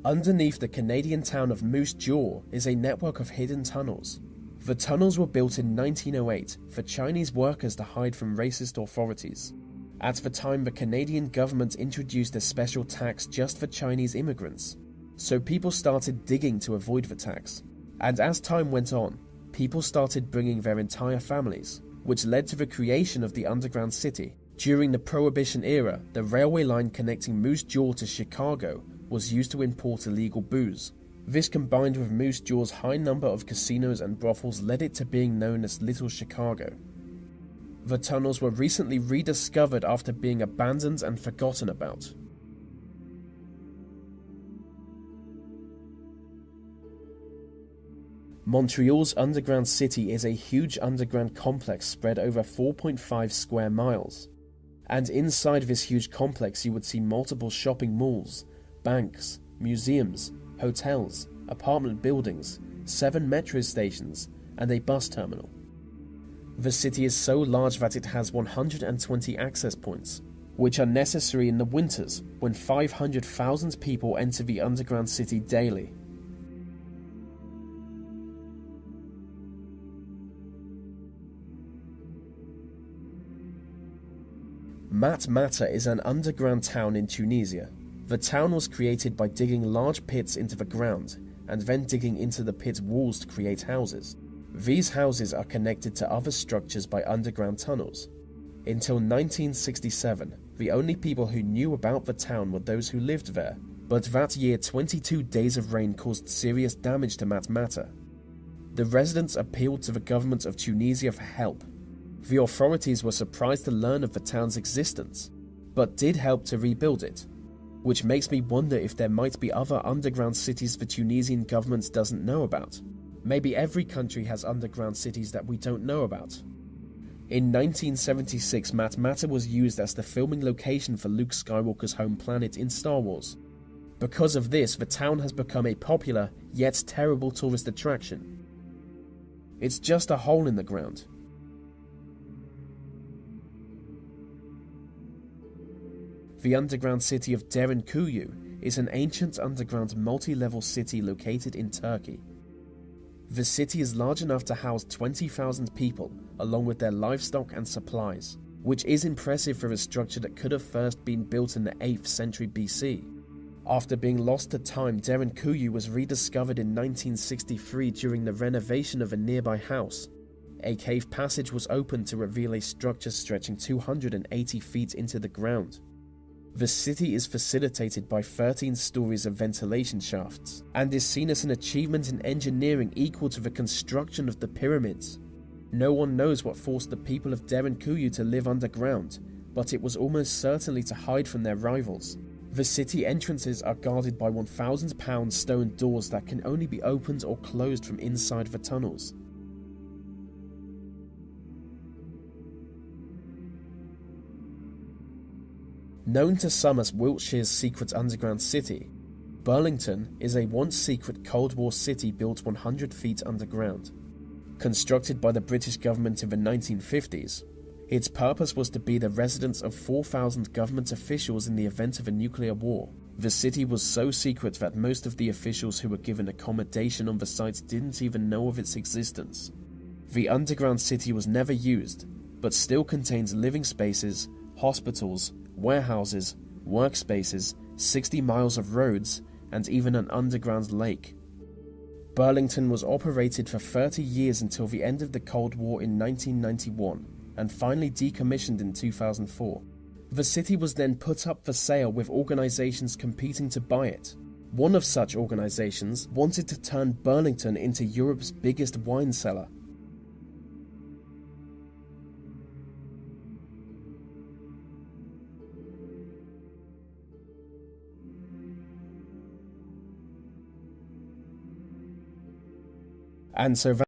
Underneath the Canadian town of Moose Jaw is a network of hidden tunnels. The tunnels were built in 1908 for Chinese workers to hide from racist authorities. At the time, the Canadian government introduced a special tax just for Chinese immigrants, so people started digging to avoid the tax. And as time went on, people started bringing their entire families, which led to the creation of the underground city. During the Prohibition era, the railway line connecting Moose Jaw to Chicago was used to import illegal booze. This, combined with Moose Jaw's high number of casinos and brothels, led it to being known as Little Chicago. The tunnels were recently rediscovered after being abandoned and forgotten about. Montreal's underground city is a huge underground complex spread over 4.5 square miles. And inside this huge complex you would see multiple shopping malls, banks, museums, hotels, apartment buildings, 7 metro stations, and a bus terminal. The city is so large that it has 120 access points, which are necessary in the winters when 500,000 people enter the underground city daily. Matmata is an underground town in Tunisia. The town was created by digging large pits into the ground and then digging into the pit walls to create houses. These houses are connected to other structures by underground tunnels. Until 1967, the only people who knew about the town were those who lived there, but that year 22 days of rain caused serious damage to Matmata. The residents appealed to the government of Tunisia for help. The authorities were surprised to learn of the town's existence, but did help to rebuild it, which makes me wonder if there might be other underground cities the Tunisian government doesn't know about. Maybe every country has underground cities that we don't know about. In 1976, Matmata was used as the filming location for Luke Skywalker's home planet in Star Wars. Because of this, the town has become a popular, yet terrible tourist attraction. It's just a hole in the ground. The underground city of Derinkuyu is an ancient underground multi-level city located in Turkey. The city is large enough to house 20,000 people, along with their livestock and supplies, which is impressive for a structure that could have first been built in the 8th century BC. After being lost to time, Derinkuyu was rediscovered in 1963 during the renovation of a nearby house. A cave passage was opened to reveal a structure stretching 280 feet into the ground. The city is facilitated by 13 stories of ventilation shafts, and is seen as an achievement in engineering equal to the construction of the pyramids. No one knows what forced the people of Derinkuyu to live underground, but it was almost certainly to hide from their rivals. The city entrances are guarded by 1,000-pound stone doors that can only be opened or closed from inside the tunnels. Known to some as Wiltshire's secret underground city, Burlington is a once-secret Cold War city built 100 feet underground. Constructed by the British government in the 1950s, its purpose was to be the residence of 4,000 government officials in the event of a nuclear war. The city was so secret that most of the officials who were given accommodation on the site didn't even know of its existence. The underground city was never used, but still contains living spaces, hospitals, warehouses, workspaces, 60 miles of roads, and even an underground lake. Burlington was operated for 30 years until the end of the Cold War in 1991, and finally decommissioned in 2004. The city was then put up for sale with organizations competing to buy it. One of such organizations wanted to turn Burlington into Europe's biggest wine cellar. And so